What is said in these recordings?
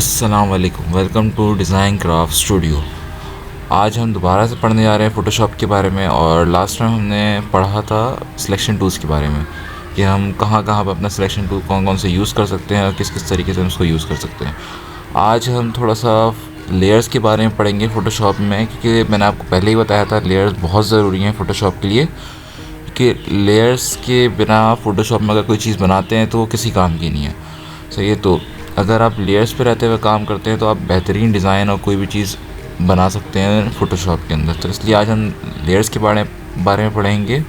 अस्सलाम वालेकुम, welcome to design craft studio. आज हम दोबारा से पढ़ने जा रहे हैं फ़ोटोशॉप के बारे में। और लास्ट टाइम हमने पढ़ा था सिलेक्शन टूल्स के बारे में कि हम कहाँ कहाँ पर अपना सिलेक्शन टूल कौन कौन से यूज़ कर सकते हैं और किस किस तरीके से हम उसको यूज़ कर सकते हैं। आज हम थोड़ा सा लेयर्स के बारे में पढ़ेंगे फ़ोटोशॉप में, क्योंकि मैंने आपको पहले ही बताया था लेयर्स बहुत ज़रूरी हैं फ़ोटोशॉप के लिए, कि लेयर्स के बिना फ़ोटोशॉप में अगर कोई चीज़ बनाते हैं तो वो किसी काम की नहीं है। सही है, तो अगर आप लेयर्स पे रहते हुए काम करते हैं तो आप बेहतरीन डिज़ाइन और कोई भी चीज़ बना सकते हैं फ़ोटोशॉप के अंदर। तो इसलिए आज हम लेयर्स के बारे में पढ़ेंगे।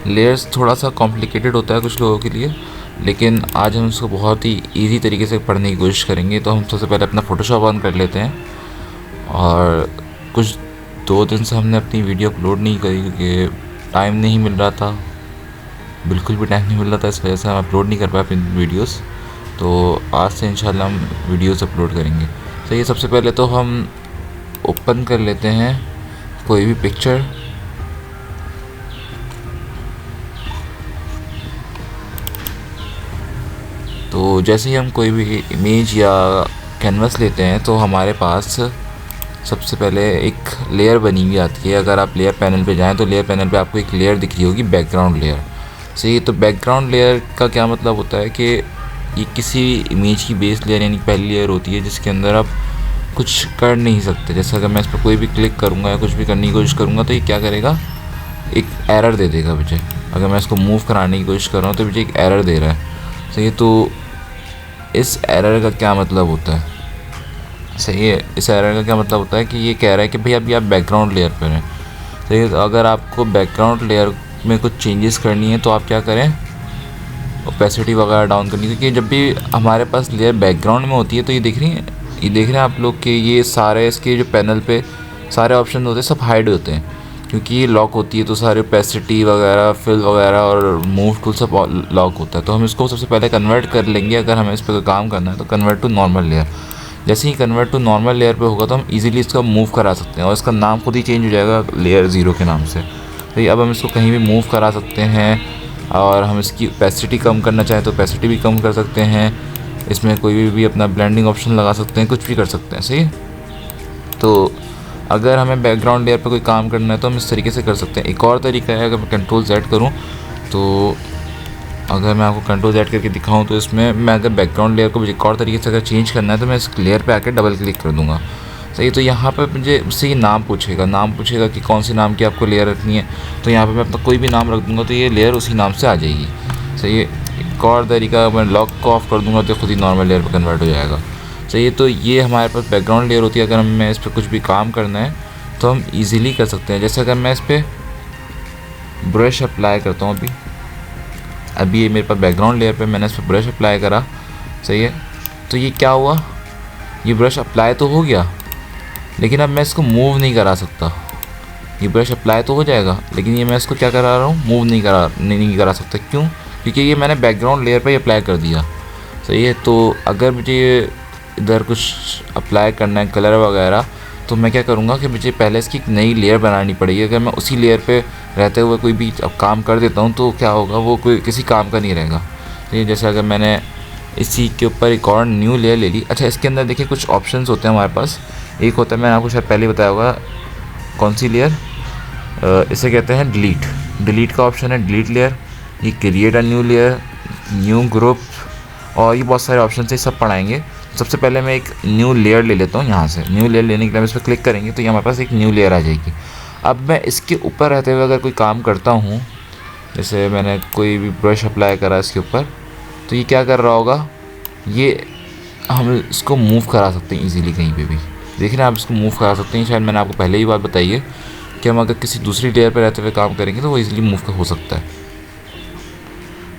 लेयर्स थोड़ा सा कॉम्प्लिकेटेड होता है कुछ लोगों के लिए, लेकिन आज हम उसको बहुत ही इजी तरीके से पढ़ने की कोशिश करेंगे। तो हम सबसे पहले अपना फ़ोटोशॉप ऑन कर लेते हैं। और कुछ 2 दिन से हमने अपनी वीडियो अपलोड नहीं करी क्योंकि टाइम नहीं मिल रहा था, बिल्कुल भी टाइम नहीं मिल रहा था। इस वजह से हम अपलोड नहीं कर पाए अपनी वीडियोस। तो आज से इंशाल्लाह हम वीडियोस अपलोड करेंगे। तो ये सबसे पहले तो हम ओपन कर लेते हैं कोई भी पिक्चर। तो जैसे ही हम कोई भी इमेज या कैनवस लेते हैं तो हमारे पास सबसे पहले एक लेयर बनी हुई आती है। अगर आप लेयर पैनल पे जाएं तो लेयर पैनल पे आपको एक लेयर दिख रही होगी, बैकग्राउंड लेयर। सही, तो बैकग्राउंड लेयर का क्या मतलब होता है कि ये किसी इमेज की बेस लेयर यानी पहली लेयर होती है जिसके अंदर आप कुछ कर नहीं सकते। जैसे अगर मैं इस पर कोई भी क्लिक करूँगा या कुछ भी करने की कोशिश करूँगा तो ये क्या करेगा, एक एरर दे देगा मुझे। अगर मैं इसको मूव कराने की कोशिश कर रहा हूँ तो मुझे एक एरर दे रहा है। सही है, तो इस एरर का क्या मतलब होता है? सही है, इस एरर का क्या मतलब होता है कि ये कह रहा है कि भाई अभी आप बैकग्राउंड लेयर पर हैं। सही है, तो अगर आपको बैकग्राउंड लेयर में कुछ चेंजेस करनी है तो आप क्या करें, ओपेसिटी वगैरह डाउन करनी है। क्योंकि जब भी हमारे पास लेयर बैकग्राउंड में होती है तो ये देख रहे हैं आप लोग कि ये सारे इसके जो पैनल पे सारे ऑप्शन होते हैं सब हाइड होते हैं, क्योंकि ये लॉक होती है। तो सारे ओपेसिटी वगैरह, फिल वगैरह और मूव टूल सब लॉक होता है। तो हम इसको सबसे पहले कन्वर्ट कर लेंगे। अगर हमें इस पर काम करना है तो कन्वर्ट टू नॉर्मल लेयर। जैसे ही कन्वर्ट टू नॉर्मल लेयर पे होगा तो हम इजीली इसका मूव करा सकते हैं और इसका नाम खुद ही चेंज हो जाएगा लेयर 0 के नाम से। तो अब हम इसको कहीं भी मूव करा सकते हैं। और हम इसकी ओपेसिटी कम करना चाहें तो ओपेसिटी भी कम कर सकते हैं। इसमें कोई भी अपना ब्लेंडिंग ऑप्शन लगा सकते हैं, कुछ भी कर सकते हैं। सही है, तो अगर हमें बैकग्राउंड लेयर पर कोई काम करना है तो हम इस तरीके से कर सकते हैं। एक और तरीका है, अगर मैं कंट्रोल Z करूँ तो अगर मैं आपको कंट्रोल Z करके दिखाऊं तो इसमें मैं अगर बैकग्राउंड लेयर को एक और तरीके से अगर चेंज करना है तो मैं इस लेयर पे आकर डबल क्लिक कर दूंगा। सही, तो यहाँ पर मुझे उससे ये नाम पूछेगा कि कौन सी नाम की आपको लेयर रखनी है। तो यहाँ पे मैं अपना कोई भी नाम रख दूँगा तो ये लेयर उसी नाम से आ जाएगी। सही है, एक और तरीका, मैं लॉक को ऑफ कर दूँगा तो खुद ही नॉर्मल लेयर पर कन्वर्ट हो जाएगा। सही है, तो ये हमारे पास बैकग्राउंड लेयर होती है। अगर हमें इस पर कुछ भी काम करना है तो हम ईज़िली कर सकते हैं। जैसे अगर मैं इस पर ब्रश अप्लाई करता हूँ, अभी ये मेरे पास बैकग्राउंड लेयर पे मैंने इस पर ब्रश अप्लाई करा। सही है, तो ये क्या हुआ, ये ब्रश अप्लाई तो हो गया लेकिन अब मैं इसको मूव नहीं करा सकता। ये ब्रश अप्लाई तो हो जाएगा लेकिन ये मैं इसको क्या करा रहा हूँ, मूव नहीं करा सकता। क्यों? क्योंकि ये मैंने बैकग्राउंड लेयर पे अप्लाई कर दिया। सही है, तो अगर मुझे इधर कुछ अप्लाई करना है कलर वगैरह तो मैं क्या करूँगा कि मुझे पहले इसकी एक नई लेयर बनानी पड़ेगी। अगर मैं उसी लेयर पे रहते हुए कोई भी अब काम कर देता हूँ तो क्या होगा, वो कोई किसी काम का नहीं रहेगा। तो ये जैसे अगर मैंने इसी के ऊपर एक और न्यू लेयर ले ली। अच्छा, इसके अंदर देखिए कुछ ऑप्शंस होते हैं हमारे पास। एक होता है, मैंने आपको शायद पहले बताया होगा, कौन सी लेयर, इसे कहते हैं डिलीट का ऑप्शन है, डिलीट लेयर। ये create a new layer, new group, और ये बहुत सारे ऑप्शन से सब पढ़ाएंगे। सबसे पहले मैं एक न्यू लेयर ले लेता हूँ। यहाँ से न्यू लेयर लेने के लिए हम इस पर क्लिक करेंगे तो ये हमारे पास एक न्यू लेयर आ जाएगी। अब मैं इसके ऊपर रहते हुए अगर कोई काम करता हूँ, जैसे मैंने कोई भी ब्रश अप्लाई करा इसके ऊपर, तो ये क्या कर रहा होगा, ये हम इसको मूव करा सकते हैं ईज़िली कहीं पे भी। देखिए ना, आप इसको मूव करा सकते हैं। शायद मैंने आपको पहले ही बात बताई है कि हम अगर किसी दूसरी लेयर पर रहते हुए काम करेंगे तो वो ईज़िली मूव हो सकता है।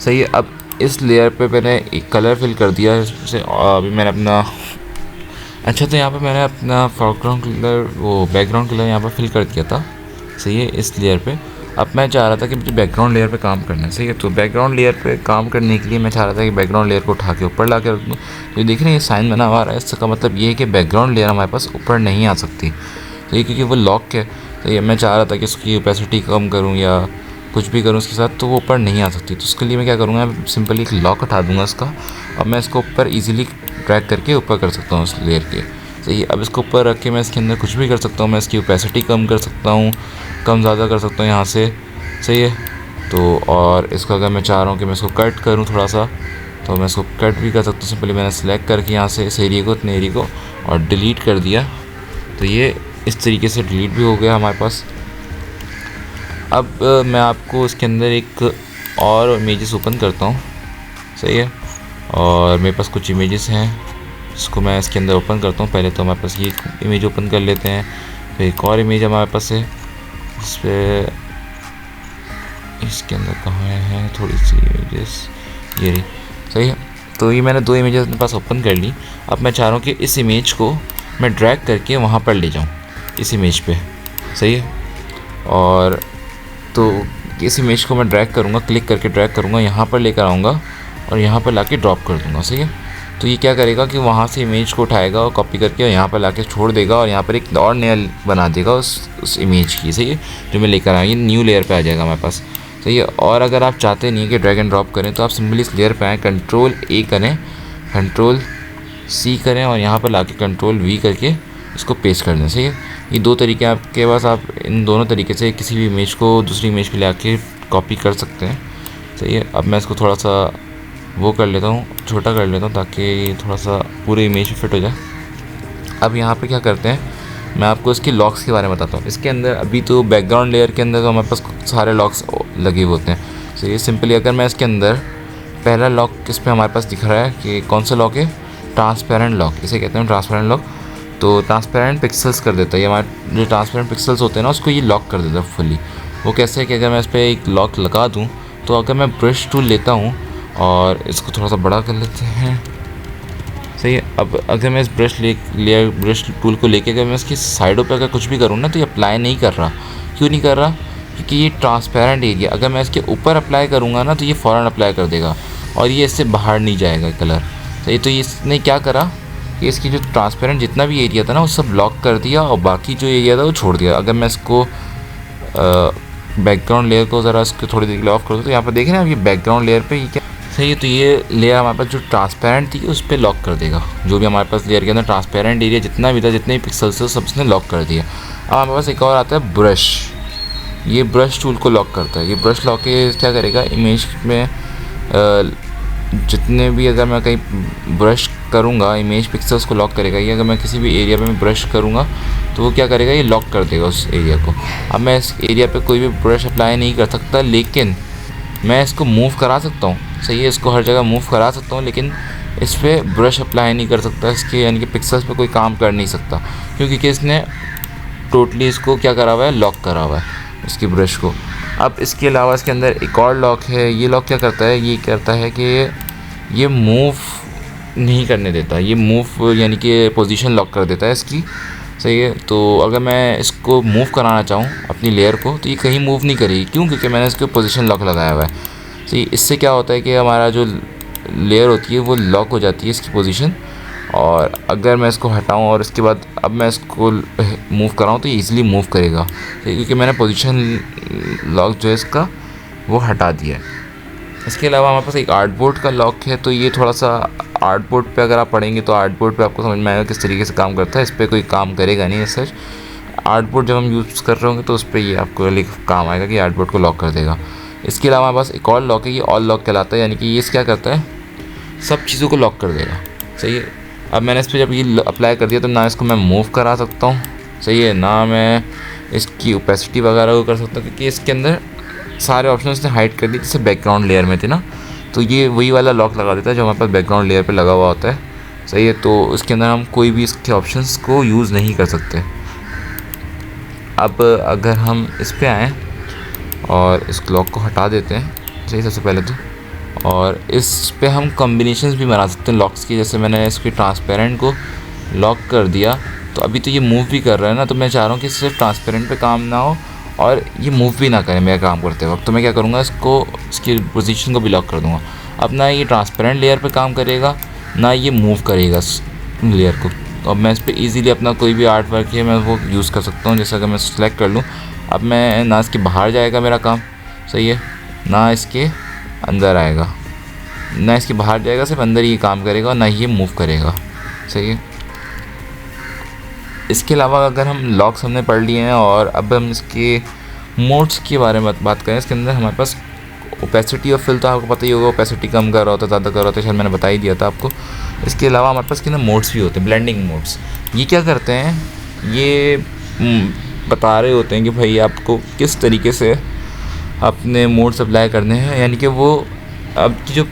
सही है, अब इस लेयर पे मैंने एक कलर फिल कर दिया। जैसे अभी मैंने अपना, अच्छा, तो यहाँ पे मैंने अपना फोरग्राउंड कलर, वो बैकग्राउंड कलर यहाँ पर फिल कर दिया था। सही है, इस लेयर पे। अब मैं चाह रहा था कि मुझे बैकग्राउंड लेयर पे काम करना है। सही है, तो बैकग्राउंड लेयर पे काम करने के लिए मैं चाह रहा था कि बैकग्राउंड लेयर को उठा के ऊपर ला के रख दूँ। तो देख रहे हैं ये साइन बना हुआ रहा है, इसका मतलब ये है कि बैकग्राउंड लेयर हमारे पास ऊपर नहीं आ सकती। तो ये क्योंकि वो लॉक है, तो ये मैं चाह रहा था कि इसकी ओपेसिटी कम करूँ या कुछ भी करूँ उसके साथ तो वो ऊपर नहीं आ सकती। तो उसके लिए मैं क्या करूँगा, सिंपली एक लॉक हटा दूँगा इसका। अब मैं इसको ऊपर ईजिली ड्रैग करके ऊपर कर सकता हूँ उस लेयर के। सही है, अब इसको ऊपर रख के मैं इसके अंदर कुछ भी कर सकता हूँ। मैं इसकी ओपेसिटी कम कर सकता हूँ, कम ज़्यादा कर सकता हूँ यहाँ से। सही है, तो और इसको अगर मैं चाह रहा हूँ कि मैं इसको कट करूँ थोड़ा सा, तो मैं इसको कट भी कर सकता हूँ। सिंपली मैंने सेलेक्ट करके यहाँ से इस एरिया को, इतने एरिया को, और डिलीट कर दिया। तो ये इस तरीके से डिलीट भी हो गया हमारे पास। अब मैं आपको इसके अंदर एक और इमेजेस ओपन करता हूँ। सही है, और मेरे पास कुछ इमेजेस हैं इसको मैं इसके अंदर ओपन करता हूँ। पहले तो हमारे पास ये इमेज ओपन कर लेते हैं, फिर एक और इमेज हमारे पास है। इस पर इसके अंदर कहाँ है थोड़ी सी इमेजेस, ये रही। सही है, तो ये मैंने 2 इमेजेस अपने पास ओपन कर ली। अब मैं चाह रहा हूँ कि इस इमेज को मैं ड्रैग करके वहाँ पर ले जाऊँ, इस इमेज पे। सही है, और तो इस इमेज को मैं ड्रैग करूँगा, क्लिक करके ड्रैग करूँगा, यहाँ पर लेकर आऊँगा और यहाँ पर लाके ड्रॉप कर दूँगा। सही है, तो ये क्या करेगा कि वहाँ से इमेज को उठाएगा और कॉपी करके और यहाँ पर लाके छोड़ देगा और यहाँ पर एक और नया बना देगा उस इमेज की। सही है, जो मैं लेकर आया, ये न्यू लेयर पे आ जाएगा हमारे पास। सही है, और अगर आप चाहते नहीं कि ड्रैग एंड ड्रॉप करें तो आप सिंपली इस लेयर पे आएँ, Ctrl+A करें, Ctrl+C करें और यहाँ पर लाके Ctrl+V करके इसको पेस्ट कर दें। सही है, ये 2 तरीके आपके पास, आप इन दोनों तरीके से किसी भी इमेज को दूसरी इमेज पे लाके कॉपी कर सकते हैं। सही है, अब मैं इसको थोड़ा सा वो कर लेता हूँ, छोटा कर लेता हूँ ताकि थोड़ा सा पूरे इमेज में फिट हो जाए। अब यहाँ पे क्या करते हैं, मैं आपको इसके लॉक्स के बारे में बताता हूँ। इसके अंदर अभी तो बैकग्राउंड लेयर के अंदर तो हमारे पास सारे लॉक्स लगे हुए होते हैं। सो ये सिंपली अगर मैं इसके अंदर पहला लॉक इस पर हमारे पास दिख रहा है कि कौन सा लॉक है, ट्रांसपेरेंट लॉक, इसे कहते हैं ट्रांसपेरेंट लॉक। तो ट्रांसपेरेंट पिक्सल्स कर देता है, ये हमारे जो ट्रांसपेरेंट पिक्सल्स होते हैं ना उसको ये लॉक कर देता है फुली। वो कैसे है कि अगर मैं इस पर एक लॉक लगा दूँ तो अगर मैं ब्रश टूल लेता हूँ और इसको थोड़ा सा बड़ा कर लेते हैं। सही है, अब अगर मैं इस ब्रश टूल को लेके अगर मैं इसकी साइडों पे अगर कुछ भी करूँ ना तो ये अप्लाई नहीं कर रहा। क्यों नहीं कर रहा, क्योंकि ये ट्रांसपेरेंट एरिया, अगर मैं इसके ऊपर अप्लाई करूँगा ना तो ये फ़ौरन अप्लाई कर देगा और ये इससे बाहर नहीं जाएगा कलर। सही, तो इसने क्या करा कि इसकी जो ट्रांसपेरेंट जितना भी एरिया था ना वो सब लॉक कर दिया और बाकी जो एरिया था वो छोड़ दिया। अगर मैं इसको बैकग्राउंड लेयर को ज़रा इसको थोड़ी देर के लिए ऑफ कर दूँ तो यहाँ पर देखें ना, ये बैकग्राउंड लेयर पे ये क्या। सही है, तो ये लेयर हमारे पास जो ट्रांसपेरेंट थी उस पर लॉक कर देगा। जो भी हमारे पास लेयर के अंदर ट्रांसपेरेंट एरिया जितना भी था, जितने भी पिक्सल्स थे सब उसने लॉक कर दिया। अब हमारे पास एक और आता है ब्रश, ये ब्रश टूल को लॉक करता है। ये ब्रश लॉक के क्या करेगा, इमेज में जितने भी अगर मैं कहीं ब्रश करूँगा इमेज पिक्सल्स को लॉक करेगा। ये अगर मैं किसी भी एरिया पे मैं ब्रश करूँगा तो वो क्या करेगा, ये लॉक कर देगा उस एरिया को। अब मैं इस एरिया पे कोई भी ब्रश अप्लाई नहीं कर सकता, लेकिन मैं इसको मूव करा सकता हूँ। सही है, इसको हर जगह मूव करा सकता हूँ, लेकिन इस पर ब्रश अप्लाई नहीं कर सकता, इसके यानी कि पिक्सल्स पे कोई काम कर नहीं सकता, क्योंकि इसने टोटली इसको क्या करा हुआ है, लॉक करा हुआ है इसकी ब्रश को। अब इसके अलावा इसके अंदर एक और लॉक है। ये लॉक क्या करता है, ये करता है कि ये मूव नहीं करने देता, ये मूव यानी कि पोजीशन लॉक कर देता है इसकी। सही है, तो अगर मैं इसको मूव कराना चाहूँ अपनी लेयर को तो ये कहीं मूव नहीं करेगी। क्यों, क्योंकि मैंने इसके पोजीशन लॉक लगाया हुआ है। सही, इससे क्या होता है कि हमारा जो लेयर होती है वो लॉक हो जाती है इसकी पोजीशन, और अगर मैं इसको हटाऊं और इसके बाद अब मैं इसको मूव कराऊं तो ये ईज़िली मूव करेगा, क्योंकि मैंने पोजीशन लॉक जो है इसका वो हटा दिया है। इसके अलावा हमारे पास एक आर्टबोर्ड का लॉक है। तो ये थोड़ा सा आर्टबोर्ड पे अगर आप पढ़ेंगे तो आर्टबोर्ड पे आपको समझ में आएगा किस तरीके से काम करता है। इस पर कोई काम करेगा नहीं सच। आर्टबोर्ड जब हम यूज़ कर रहे होंगे तो उस पर ये आपको काम आएगा कि आर्टबोर्ड को लॉक कर देगा। इसके अलावा हमारे पास एक और लॉक है, ये ऑल लॉक कहलाता है, यानी कि ये क्या करता है, सब चीज़ों को लॉक कर देगा। सही है, अब मैंने इस पर जब ये अप्लाई कर दिया तो ना इसको मैं मूव करा सकता हूँ, सही है, ना मैं इसकी ओपेसिटी वगैरह को कर सकता हूँ, क्योंकि इसके अंदर सारे ऑप्शन उसने हाइड कर दिए जैसे बैकग्राउंड लेयर में थे ना। तो ये वही वाला लॉक लगा देता है जो हमारे पास बैकग्राउंड लेयर पे लगा हुआ होता है। सही है, तो इसके अंदर हम कोई भी इसके ऑप्शंस को यूज़ नहीं कर सकते। अब अगर हम इस पर आएँ और इस लॉक को हटा देते हैं, सही, सबसे पहले तो, और इस पे हम कॉम्बिनेशंस भी बना सकते हैं लॉक्स की। जैसे मैंने इसके ट्रांसपेरेंट को लॉक कर दिया तो अभी तो ये मूव भी कर रहा है ना, तो मैं चाह रहा हूँ कि सिर्फ ट्रांसपेरेंट पे काम ना हो और ये मूव भी ना करे मेरा काम करते वक्त। तो मैं क्या करूँगा, इसकी पोजीशन को भी लॉक कर दूँगा। अब ना ये ट्रांसपेरेंट लेयर पे काम करेगा ना ये मूव करेगा इस लेयर को। तो अब मैं इस पर ईज़िली अपना कोई भी आर्ट वर्क है मैं वो यूज़ कर सकता हूँ। जैसे अगर मैं सेलेक्ट कर लूँ, अब मैं ना इसके बाहर जाएगा मेरा काम, सही है, ना इसके अंदर आएगा ना इसके बाहर जाएगा, सिर्फ अंदर ही काम करेगा और ना ही ये मूव करेगा। सही है। इसके अलावा अगर हम लॉक्स हमने पढ़ लिए हैं और अब हम इसके मोड्स के बारे में बात करें, इसके अंदर हमारे पास ओपेसिटी और फिल तो आपको पता ही होगा, ओपेसिटी कम कर रहा होता है, ज़्यादा कर रहा होता है, शायद मैंने बता ही दिया था आपको। इसके अलावा हमारे पास इसके अंदर मोड्स भी होते हैं, ब्लेंडिंग मोड्स। ये क्या करते हैं, ये बता रहे होते हैं कि भाई आपको किस तरीके से अपने मोड्स अप्लाई करने हैं, यानी कि वो अब की जो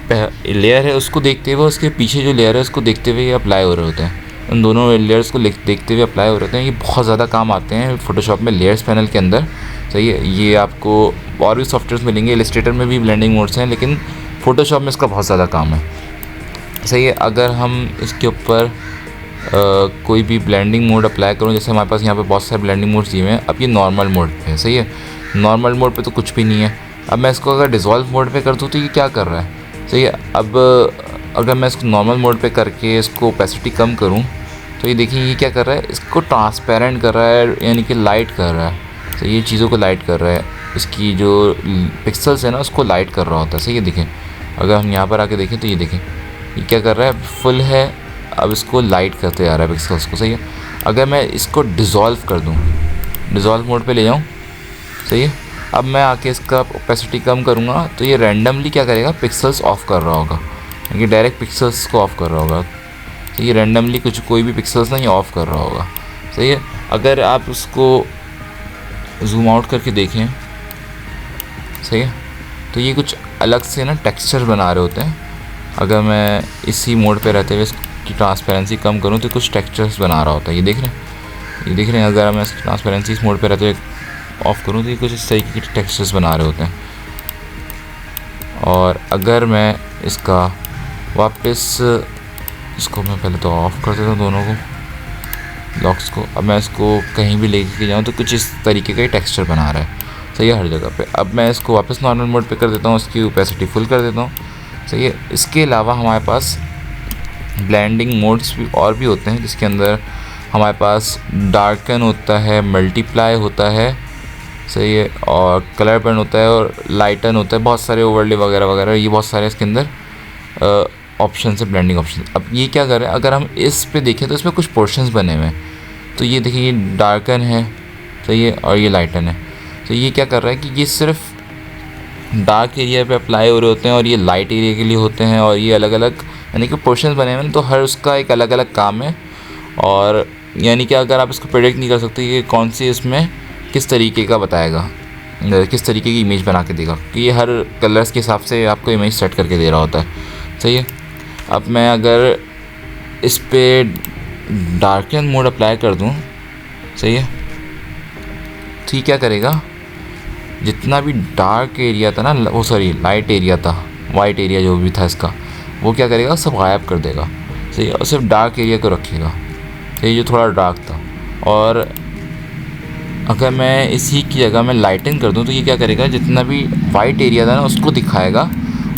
लेयर है उसको देखते हुए, उसके पीछे जो लेयर है उसको देखते हुए ये अप्लाई हो रहे होते हैं। उन दोनों लेयर्स को देखते हुए अप्लाई हो रहे हैं। ये बहुत ज़्यादा काम आते हैं फ़ोटोशॉप में लेयर्स पैनल के अंदर। सही है। ये आपको और भी सॉफ्टवेयर मिलेंगे, इलस्ट्रेटर में भी ब्लेंडिंग मोड्स हैं, लेकिन फ़ोटोशॉप में इसका बहुत ज़्यादा काम है। सही है। अगर हम इसके ऊपर कोई भी ब्लेंडिंग मोड अप्लाई करूँ, जैसे हमारे पास यहाँ पे बहुत सारे ब्लेंडिंग मोड्स दिए हुए हैं। अब ये नॉर्मल मोड पे है। सही है। नॉर्मल मोड पे तो कुछ भी नहीं है। अब मैं इसको अगर डिज़ोल्व मोड पे कर दूँ तो ये क्या कर रहा है। सही है। अब अगर मैं इसको नॉर्मल मोड पे करके इसको ओपेसिटी कम करूँ तो ये देखिए ये क्या कर रहा है, इसको ट्रांसपेरेंट कर रहा है, यानी कि लाइट कर रहा है। तो ये चीज़ों को लाइट कर रहा है, इसकी जो पिक्सल्स है ना उसको लाइट कर रहा होता है। सही है। देखें, अगर हम यहाँ पर आके देखें तो ये देखें ये क्या कर रहा है, फुल है, अब इसको लाइट करते जा रहा है पिक्सल्स को। सही है। अगर मैं इसको डिज़ोल्व कर दूँ, डिज़ोल्व मोड पे ले जाऊँ, सही है, अब मैं आके इसका ओपेसिटी कम करूँगा तो ये रैंडमली क्या करेगा, पिक्सल्स ऑफ कर रहा होगा, यानी कि डायरेक्ट पिक्सल्स को ऑफ कर रहा होगा। तो ये रैंडमली कोई भी पिक्सल्स नहीं ऑफ कर रहा होगा। सही है। अगर आप उसको जूम आउट करके देखें, सही है, तो ये कुछ अलग से ना टेक्सचर बना रहे होते हैं। अगर मैं इसी मोड पे रहते हुए इसकी ट्रांसपेरेंसी कम करूँ तो कुछ टेक्सचर्स बना रहा होता है। ये देख रहे हैं, ये देख रहे हैं। अगर मैं इसकी ट्रांसपेरेंसी इस मोड पे रहते हुए ऑफ़ करूँ तो ये कुछ इस तरीके के टेक्सचर्स बना रहे होते हैं। और अगर मैं इसका वापस, इसको मैं पहले तो ऑफ़ कर देता हूँ दोनों को, लॉक्स को। अब मैं इसको कहीं भी लेके जाऊँ तो कुछ इस तरीके का ही टेक्सचर बना रहा है। सही है, हर जगह पे। अब मैं इसको वापस नॉर्मल मोड पे कर देता हूँ, इसकी ओपेसिटी फुल कर देता हूँ। सही है। इसके अलावा हमारे पास ब्लेंडिंग मोड्स भी और भी होते हैं, जिसके अंदर हमारे पास डार्कन होता है, मल्टीप्लाई होता है, सही है, और कलर बर्न होता है, और लाइटन होता है, बहुत सारे ओवरले वगैरह वगैरह, ये बहुत सारे इसके अंदर ऑप्शन है, ब्लेंडिंग ऑप्शन। अब ये क्या कर रहे हैं, अगर हम इस पे देखें तो इसमें कुछ पोर्शंस बने हुए हैं। तो ये देखिए ये डार्कन है, सही है, और ये लाइटन है। तो ये क्या कर रहा है कि ये सिर्फ डार्क एरिया पे अप्लाई हो रहे होते हैं और ये लाइट एरिया के लिए होते हैं, और ये अलग अलग यानी कि पोर्शंस बने हुए हैं। तो हर उसका एक अलग अलग काम है, और यानी कि अगर आप इसको प्रेडिक्ट नहीं कर सकते कि कौन सी इसमें किस तरीके का बताएगा, किस तरीके की इमेज बना के देगा, कि ये हर कलर्स के हिसाब से आपको इमेज सेट करके दे रहा होता है। सही है। अब मैं अगर इस पे डार्कन मोड अप्लाई कर दूं, सही है, तो ये क्या करेगा, जितना भी डार्क एरिया था ना, वो सॉरी लाइट एरिया था, वाइट एरिया जो भी था इसका, वो क्या करेगा, सब गायब कर देगा। सही है। और सिर्फ डार्क एरिया को रखेगा, सही, जो थोड़ा डार्क था। और अगर मैं इसी की जगह मैं लाइटिंग कर दूं तो ये क्या करेगा, जितना भी वाइट एरिया था ना उसको दिखाएगा,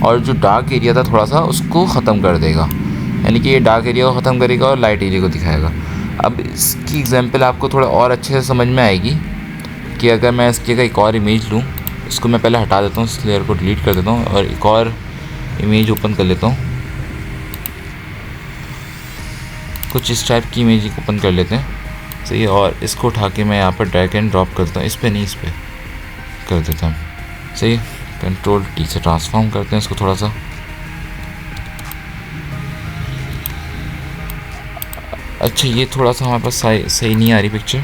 और जो डार्क एरिया था थोड़ा सा उसको ख़त्म कर देगा, यानी कि ये डार्क एरिया को ख़त्म करेगा और लाइट एरिया को दिखाएगा। अब इसकी एग्जांपल आपको थोड़ा और अच्छे से समझ में आएगी कि अगर मैं इसकी जगह एक और इमेज लूँ, इसको मैं पहले हटा देता हूँ, इस लेयर को डिलीट कर देता हूँ और एक और इमेज ओपन कर लेता हूँ। कुछ इस टाइप की इमेज ओपन कर लेते हैं, सही है, और इसको उठा के मैं यहाँ पर ड्रैग एंड ड्रॉप करता हूँ, इस पर नहीं, इस पर कर देता हूँ। सही है। कंट्रोल टी से ट्रांसफॉर्म करते हैं इसको थोड़ा सा। अच्छा, ये थोड़ा सा हमारे पास सही नहीं आ रही पिक्चर।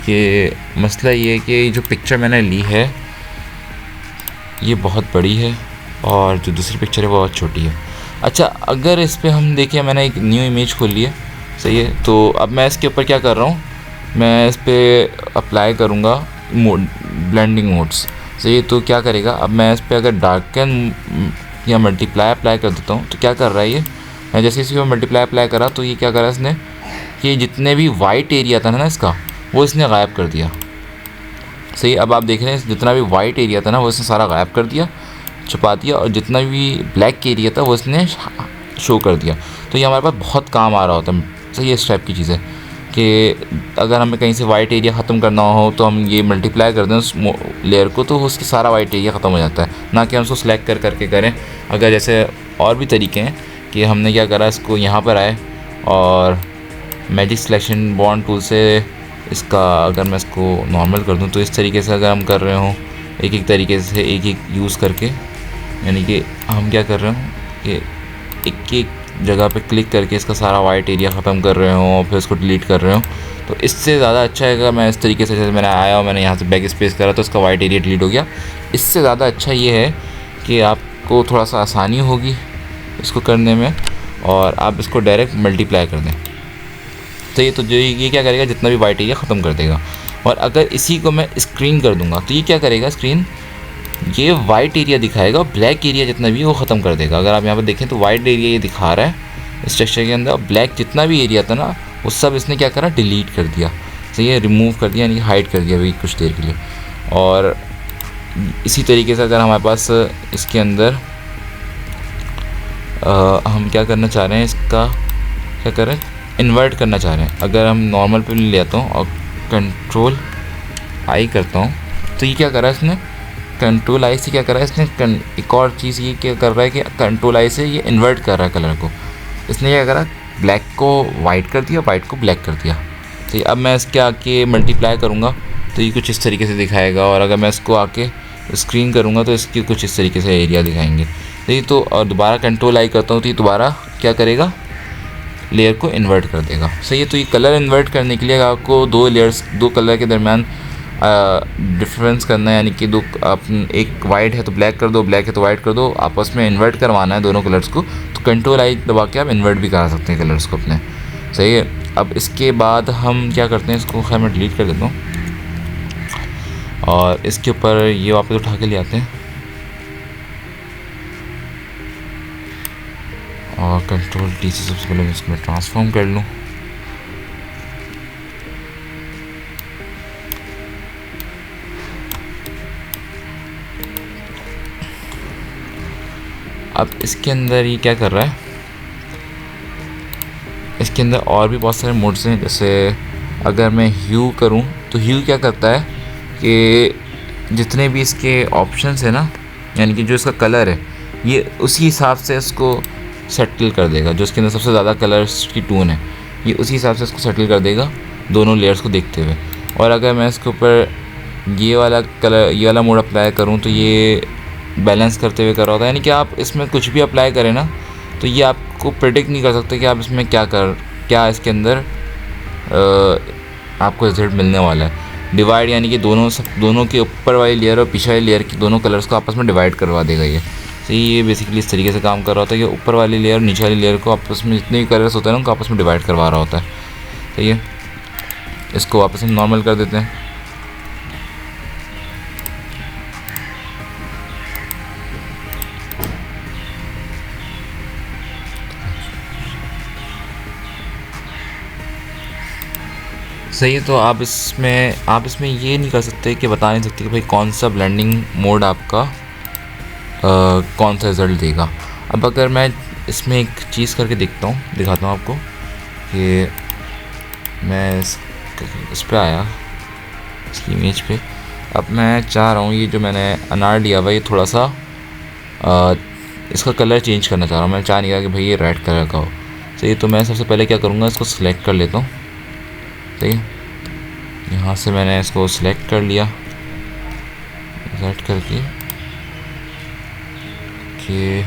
ये मसला ये है कि जो पिक्चर मैंने ली है ये बहुत बड़ी है और जो दूसरी पिक्चर है वो बहुत छोटी है। अच्छा, अगर इस पर हम देखें, मैंने एक न्यू इमेज खोल ली है, सही है, तो अब मैं इसके ऊपर क्या कर रहा हूँ, मैं इस पर अप्लाई करूँगा ब्लेंडिंग मोड्स। सही है। तो क्या करेगा, अब मैं इस पर अगर डार्कन या मल्टीप्लाई अप्लाई कर देता हूँ तो क्या कर रहा है ये, मैं जैसे इसी पर मल्टीप्लाई अप्लाई करा तो ये क्या करा इसने कि जितने भी वाइट एरिया था ना इसका, वो इसने गायब कर दिया। सही। अब आप देख रहे हैं जितना भी वाइट एरिया था ना वो इसने सारा गायब कर दिया, छुपा दिया, और जितना भी ब्लैक एरिया था वो इसने शो कर दिया। तो ये हमारे पास बहुत काम आ रहा होता है। सही है, इस टाइप की चीज़ें। कि अगर हमें कहीं से वाइट एरिया ख़त्म करना हो तो हम ये मल्टीप्लाई कर दें उस लेयर को, तो उसकी सारा वाइट एरिया ख़त्म हो जाता है, ना कि हम उसको सिलेक्ट कर करके करें। अगर जैसे और भी तरीके हैं कि हमने क्या करा, इसको यहाँ पर आए और मैजिक सिलेक्शन बॉन्ड टूल से इसका अगर मैं इसको नॉर्मल कर दूँ तो इस तरीके से अगर हम कर रहे हों एक एक तरीके से एक एक यूज़ करके, यानी कि हम क्या कर रहे हों कि एक एक जगह पे क्लिक करके इसका सारा वाइट एरिया ख़त्म कर रहे हों और फिर उसको डिलीट कर रहे हों, तो इससे ज़्यादा अच्छा है अगर मैं इस तरीके से, जैसे मैंने आया और मैंने यहाँ से बैक स्पेस करा तो इसका वाइट एरिया डिलीट हो गया। इससे ज़्यादा अच्छा ये है कि आपको थोड़ा सा आसानी होगी इसको करने में और आप इसको डायरेक्ट मल्टीप्लाई कर दें। तो ये तो जो ये क्या करेगा, जितना भी वाइट एरिया ख़त्म कर देगा। और अगर इसी को मैं स्क्रीन कर दूंगा तो ये क्या करेगा, स्क्रीन ये वाइट एरिया दिखाएगा, ब्लैक एरिया जितना भी वो ख़त्म कर देगा। अगर आप यहाँ पर देखें तो वाइट एरिया ये दिखा रहा है स्ट्रक्चर के अंदर, और ब्लैक जितना भी एरिया था ना वो सब इसने क्या करा, डिलीट कर दिया। तो ये रिमूव कर दिया, यानी कि हाइड कर दिया अभी कुछ देर के लिए। और इसी तरीके से अगर हमारे पास इसके अंदर हम क्या करना चाह रहे हैं, इसका क्या करें, इन्वर्ट करना चाह रहे हैं। अगर हम नॉर्मल पे ले आता हूँ और कंट्रोल आई करता हूँ तो ये क्या करा इसने, कंट्रोल आई से क्या करा इसने, एक और चीज़ ये क्या कर रहा है कि कंट्रोल आई से ये इन्वर्ट कर रहा है कलर को। इसने क्या करा, ब्लैक को वाइट कर दिया, वाइट को ब्लैक कर दिया। तो अब मैं इसके आके मल्टीप्लाई करूँगा तो ये कुछ इस तरीके से दिखाएगा, और अगर मैं इसको आके स्क्रीन करूँगा तो इसकी कुछ इस तरीके से एरिया दिखाएंगे। तो ये तो, और दोबारा कंट्रोल आई करता हूँ तो ये दोबारा क्या करेगा, लेयर को इन्वर्ट कर देगा। सही है। तो ये कलर इन्वर्ट करने के लिए आपको दो लेयर्स, दो कलर के दरमियान डिफरेंस करना है, यानी कि दो, आप एक वाइट है तो ब्लैक कर दो, ब्लैक है तो वाइट कर दो, आपस में इन्वर्ट करवाना है दोनों कलर्स को। तो कंट्रोल आई दबा के आप इन्वर्ट भी करा सकते हैं कलर्स को अपने। सही है। अब इसके बाद हम क्या करते हैं, इसको खैर मैं डिलीट कर देता हूँ और इसके ऊपर ये वापस उठा के ले आते हैं और कंट्रोल टी से सबसे पहले मैं इसमें ट्रांसफॉर्म कर लूँ। अब इसके अंदर ये क्या कर रहा है, इसके अंदर और भी बहुत सारे मोड्स हैं। जैसे अगर मैं ह्यू करूं तो ह्यू क्या करता है कि जितने भी इसके ऑप्शंस हैं ना, यानी कि जो इसका कलर है ये उसी हिसाब से इसको सेटल कर देगा। जो इसके अंदर सबसे ज़्यादा कलर्स की टोन है ये उसी हिसाब से इसको सेटल कर देगा दोनों लेयर्स को देखते हुए। और अगर मैं इसके ऊपर ये वाला कलर, ये वाला मोड अप्लाई करूँ तो ये बैलेंस करते हुए कर रहा होता है। यानी कि आप इसमें कुछ भी अप्लाई करें ना तो ये आपको प्रेडिक्ट नहीं कर सकते कि आप इसमें क्या इसके अंदर आपको रिजल्ट मिलने वाला है। डिवाइड यानी कि दोनों के ऊपर वाली लेयर और पीछे वाली लेयर की दोनों कलर्स को आपस में डिवाइड करवा देगा ये। तो ये बेसिकली इस तरीके से काम कर रहा होता है कि ऊपर वाली लेयर और नीचे वाली लेयर को आपस में जितने भी कलर्स होते हैं ना उनको आपस में डिवाइड करवा रहा होता है। तो ये इसको वापस हम नॉर्मल कर देते हैं। सही है। तो आप इसमें ये नहीं कर सकते कि बता नहीं सकते कि भाई कौन सा ब्लेंडिंग मोड आपका कौन सा रिज़ल्ट देगा। अब अगर मैं इसमें एक चीज़ करके दिखाता हूँ आपको कि मैं इस पे आया, इसकी इमेज पे। अब मैं चाह रहा हूँ ये जो मैंने अनार लिया हुआ ये थोड़ा सा इसका कलर चेंज करना चाह रहा हूँ। मैं चाह नहीं रहा कि भाई ये रेड कलर का हो। सही। तो मैं सबसे पहले क्या करूँगा, इसको सिलेक्ट कर लेता हूँ। सही है। यहाँ से मैंने इसको सिलेक्ट कर लिया, सेलेक्ट करके कि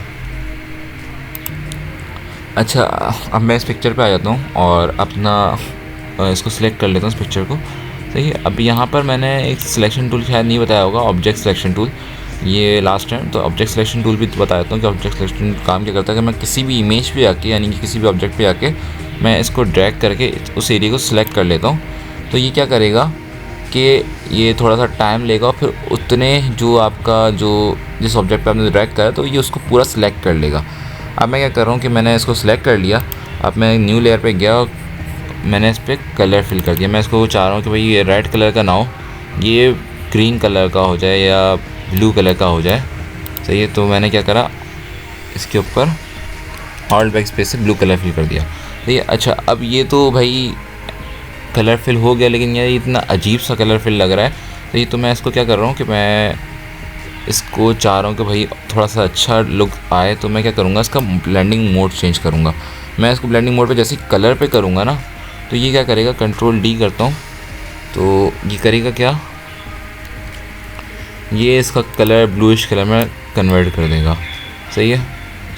अच्छा, अब मैं इस पिक्चर पे आ जाता हूँ और अपना इसको सिलेक्ट कर लेता हूँ इस पिक्चर को। सही है। अब यहाँ पर मैंने एक सिलेक्शन टूल शायद नहीं बताया होगा, ऑब्जेक्ट सिलेक्शन टूल, ये लास्ट है। तो ऑब्जेक्ट सिलेक्शन टूल भी बता देता हूँ कि ऑब्जेक्ट सिलेक्शन काम क्या करता है कि मैं किसी भी इमेज पे आके, यानी कि किसी भी ऑब्जेक्ट पे आके मैं इसको ड्रैग करके उस एरिया को सिलेक्ट कर लेता हूँ। तो ये क्या करेगा कि ये थोड़ा सा टाइम लेगा और फिर उतने जो आपका जिस ऑब्जेक्ट पे आपने ड्रैग करा तो ये उसको पूरा सिलेक्ट कर लेगा। अब मैं क्या कर रहा हूँ कि मैंने इसको सिलेक्ट कर लिया। अब मैं न्यू लेयर पे गया और मैंने इस पर कलर फिल कर दिया। मैं इसको चाह रहा हूँ कि भाई ये रेड कलर का ना हो, ये ग्रीन कलर का हो जाए या ब्लू कलर का हो जाए। सही है। तो मैंने क्या करा, इसके ऊपर ऑल्ट बैक स्पेस से ब्लू कलर फिल कर दिया। ठीक है। अच्छा, अब ये तो भाई कलर फिल हो गया, लेकिन ये इतना अजीब सा कलर फिल लग रहा है। तो ये तो मैं इसको क्या कर रहा हूँ कि मैं इसको चाह रहा हूँ कि भाई थोड़ा सा अच्छा लुक आए, तो मैं क्या करूँगा, इसका ब्लेंडिंग मोड चेंज करूँगा। मैं इसको ब्लेंडिंग मोड पे जैसे कलर पे करूँगा ना, तो ये क्या करेगा, कंट्रोल डी करता हूँ तो ये करेगा क्या, ये इसका कलर ब्लूइश कलर में कन्वर्ट कर देगा। सही है,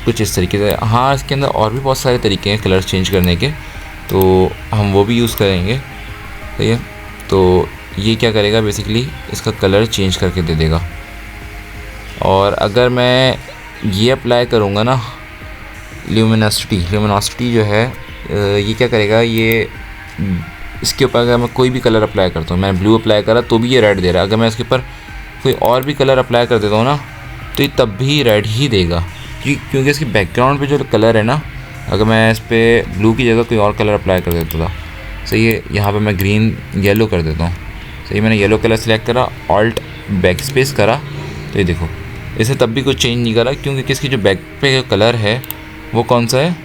कुछ इस तरीके से। हाँ, इसके अंदर और भी बहुत सारे तरीके हैं कलर चेंज करने के, तो हम वो भी यूज़ करेंगे। सही है, तो ये क्या करेगा, बेसिकली इसका कलर चेंज करके दे देगा। और अगर मैं ये अप्लाई करूँगा ना, ल्यूमिनोसिटी जो है, ये क्या करेगा, ये इसके ऊपर अगर मैं कोई भी कलर अप्लाई करता हूँ, मैंने ब्लू अप्लाई करा तो भी ये रेड दे रहा है। अगर मैं इसके ऊपर कोई और भी कलर अप्लाई कर देता हूँ ना, तो ये तब भी रेड ही देगा, क्योंकि इसकी बैकग्राउंड पे जो कलर है ना, अगर मैं इस पर ब्लू की जगह कोई और कलर अप्लाई कर देता था, सही है, यहाँ पे मैं ग्रीन येलो कर देता हूँ। सही, मैंने येलो कलर सेलेक्ट करा, ऑल्ट बैक स्पेस करा, तो ये देखो इसे तब भी कुछ चेंज नहीं करा, क्योंकि इसकी जो बैक पे कलर है वो कौन सा है,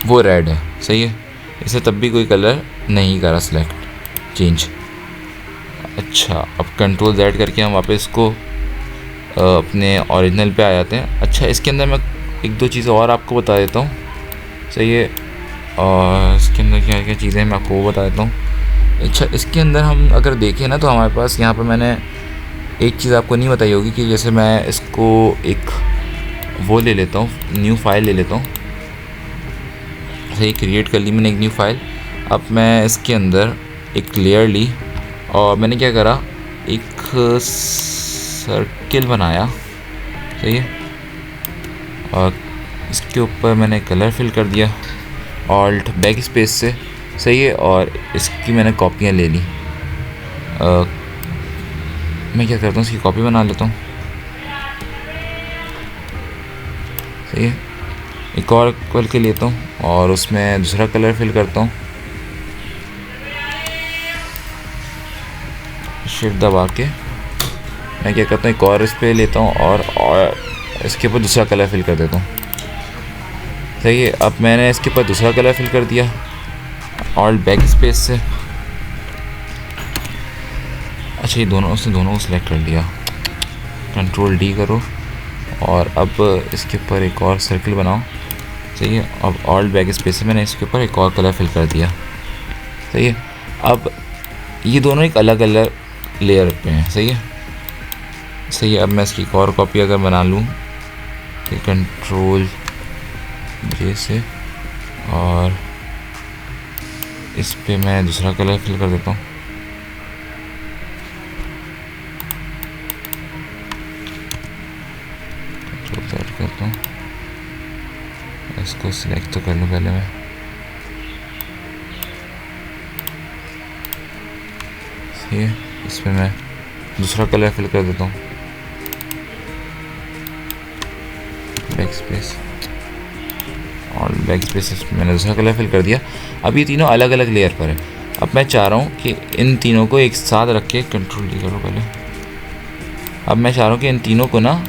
वो रेड है। सही है, इसे तब भी कोई कलर नहीं करा सिलेक्ट चेंज। अच्छा, अब कंट्रोल Z करके हम वापस इसको अपने ओरिजिनल पे आ जाते हैं। अच्छा, इसके अंदर मैं एक दो चीज़ें और आपको बता देता हूँ। सही है, और इसके अंदर क्या क्या चीज़ें हैं मैं आपको वो बता देता हूँ। अच्छा, इसके अंदर हम अगर देखें ना, तो हमारे पास यहाँ पे मैंने एक चीज़ आपको नहीं बताई होगी कि जैसे मैं इसको एक वो ले लेता हूँ, न्यू फाइल ले लेता हूँ। सही, क्रिएट कर ली मैंने एक न्यू फाइल। अब मैं इसके अंदर एक लेयर ली और मैंने क्या करा, एक सर्किल बनाया। सही है, और इसके ऊपर मैंने कलर फिल कर दिया ऑल्ट बैक स्पेस से। सही है, और इसकी मैंने कॉपियाँ ले ली। मैं क्या करता हूँ, इसकी कॉपी बना लेता हूँ। सही है, एक और कलर के लेता हूँ और उसमें दूसरा कलर फिल करता हूँ, शिफ्ट दबा के। मैं क्या करता हूँ, एक और इस पे लेता हूँ और इसके ऊपर दूसरा कलर फिल कर देता हूँ। सही है, अब मैंने इसके ऊपर दूसरा कलर फिल कर दिया ऑल्ट बैक स्पेस से। अच्छा, ये दोनों को सिलेक्ट कर लिया, कंट्रोल डी करो और अब इसके ऊपर एक और सर्किल बनाओ। सही है, अब ऑल्ट बैक स्पेस से मैंने इसके ऊपर एक और कलर फिल कर दिया। सही है, अब ये दोनों एक अलग अलग लेयर पे हैं। सही है, सही है, अब मैं इसकी एक और कॉपी अगर बना लूँ, तो कंट्रोल जे से, और इस पे मैं दूसरा कलर फिल कर देता हूँ। सेट करता हूँ, इसको सिलेक्ट तो कर लूँ पहले मैं। सही है, इस पर मैं दूसरा कलर फिल कर देता हूँ, बैक स्पेस और बैक स्पेस मैंने दूसरा कलर फिल कर दिया। अब ये तीनों अलग अलग लेयर पर है। अब मैं चाह रहा हूँ कि इन तीनों को एक साथ रख के, कंट्रोल डी करो पहले। अब मैं चाह रहा हूँ कि इन तीनों को ना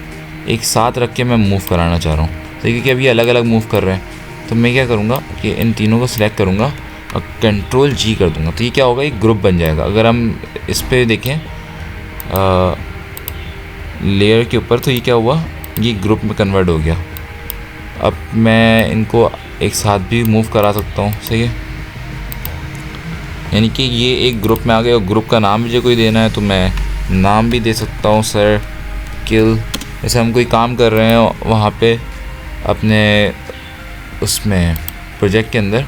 एक साथ रख के मैं मूव कराना चाह रहा हूँ। तो क्योंकि अभी अलग अलग मूव कर रहे हैं, तो मैं क्या करूँगा कि इन तीनों को सिलेक्ट करूँगा और कंट्रोल जी कर दूँगा। तो ये क्या होगा, एक ग्रुप बन जाएगा। अगर हम इस पर देखें लेयर के ऊपर, तो ये क्या हुआ, ये ग्रुप में कन्वर्ट हो गया। अब मैं इनको एक साथ भी मूव करा सकता हूँ। सही है, यानी कि ये एक ग्रुप में आ गए और ग्रुप का नाम मुझे कोई देना है तो मैं नाम भी दे सकता हूँ, सर्किल। जैसे हम कोई काम कर रहे हैं वहाँ पे अपने उसमें प्रोजेक्ट के अंदर,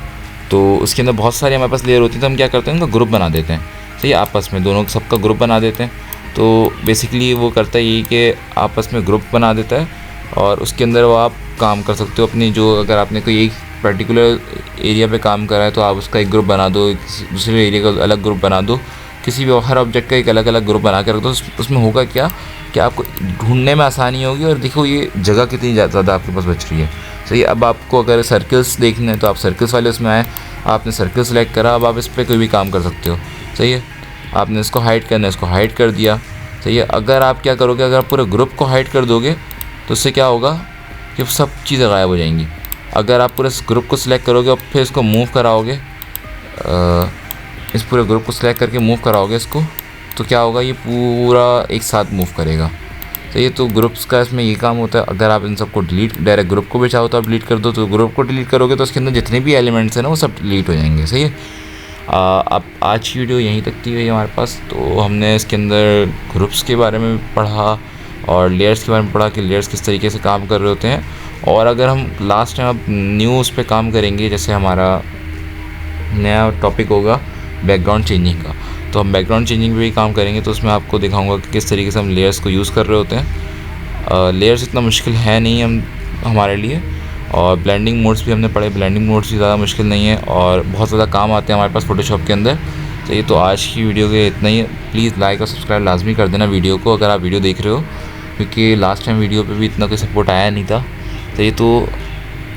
तो उसके अंदर बहुत सारी हमारे पास लेयर होती है, तो हम क्या करते हैं, उनका ग्रुप बना देते हैं। सही है, आपस में दोनों सबका ग्रुप बना देते हैं। तो बेसिकली वो करता है ये कि आपस में ग्रुप बना देता है और उसके अंदर वो आप काम कर सकते हो अपनी, जो अगर आपने कोई एक पर्टिकुलर एरिया पे काम करा है तो आप उसका एक ग्रुप बना दो, दूसरे एरिया का अलग ग्रुप बना दो, किसी भी हर ऑब्जेक्ट का एक अलग अलग ग्रुप बना के रख दो। उसमें होगा क्या कि आपको ढूंढने में आसानी होगी, और देखो ये जगह कितनी ज़्यादा आपके पास बच रही है। सही है, अब आपको अगर सर्कल्स देखने हैं तो आप सर्कल्स वाले उसमें आए, आपने सर्कल सेलेक्ट करा, अब आप इस पर कोई भी काम कर सकते हो। सही है, आपने इसको हाइड करना है, इसको हाइड कर दिया। सही है, अगर आप क्या करोगे, अगर आप पूरे ग्रुप को हाइड कर दोगे तो उससे क्या होगा कि सब चीज़ें गायब हो जाएंगी। अगर आप पूरे ग्रुप को सिलेक्ट करोगे और फिर इसको मूव कराओगे इस पूरे ग्रुप को सिलेक्ट करके मूव कराओगे इसको, तो क्या होगा, ये पूरा एक साथ मूव करेगा। तो ये तो ग्रुप्स का इसमें ये काम होता है। अगर आप इन सबको डिलीट, डायरेक्ट ग्रुप को भी चाहो तो आप डिलीट कर दो, तो ग्रुप को डिलीट करोगे तो उसके अंदर जितने भी एलिमेंट्स हैं ना वो सब डिलीट हो जाएंगे। सही है। अब आज की वीडियो यहीं तक थी हुई हमारे पास। तो हमने इसके अंदर ग्रुप्स के बारे में पढ़ा और लेयर्स के बारे में पढ़ा कि लेयर्स किस तरीके से काम कर रहे होते हैं। और अगर हम लास्ट टाइम अब न्यू उस पर काम करेंगे, जैसे हमारा नया टॉपिक होगा बैकग्राउंड चेंजिंग का, तो हम बैकग्राउंड चेंजिंग पे भी काम करेंगे। तो उसमें आपको दिखाऊंगा कि किस तरीके से हम लेयर्स को यूज़ कर रहे होते हैं। लेयर्स इतना मुश्किल है नहीं हमारे लिए, और ब्लेंडिंग मोड्स भी हमने पढ़े। ब्लेंडिंग मोड्स भी ज़्यादा मुश्किल नहीं है और बहुत ज़्यादा काम आते हैं हमारे पास फ़ोटोशॉप के अंदर। तो ये तो आज की वीडियो के इतना ही। प्लीज़ लाइक और सब्सक्राइब लाजमी कर देना वीडियो को, अगर आप वीडियो देख रहे हो, क्योंकि लास्ट टाइम वीडियो पे भी इतना कोई सपोर्ट आया नहीं था। तो ये तो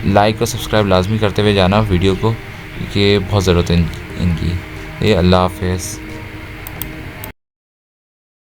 लाइक और सब्सक्राइब लाजमी करते हुए जाना वीडियो को, क्योंकि बहुत ज़रूरत है इनकी। ये अल्लाह हाफ़िज़।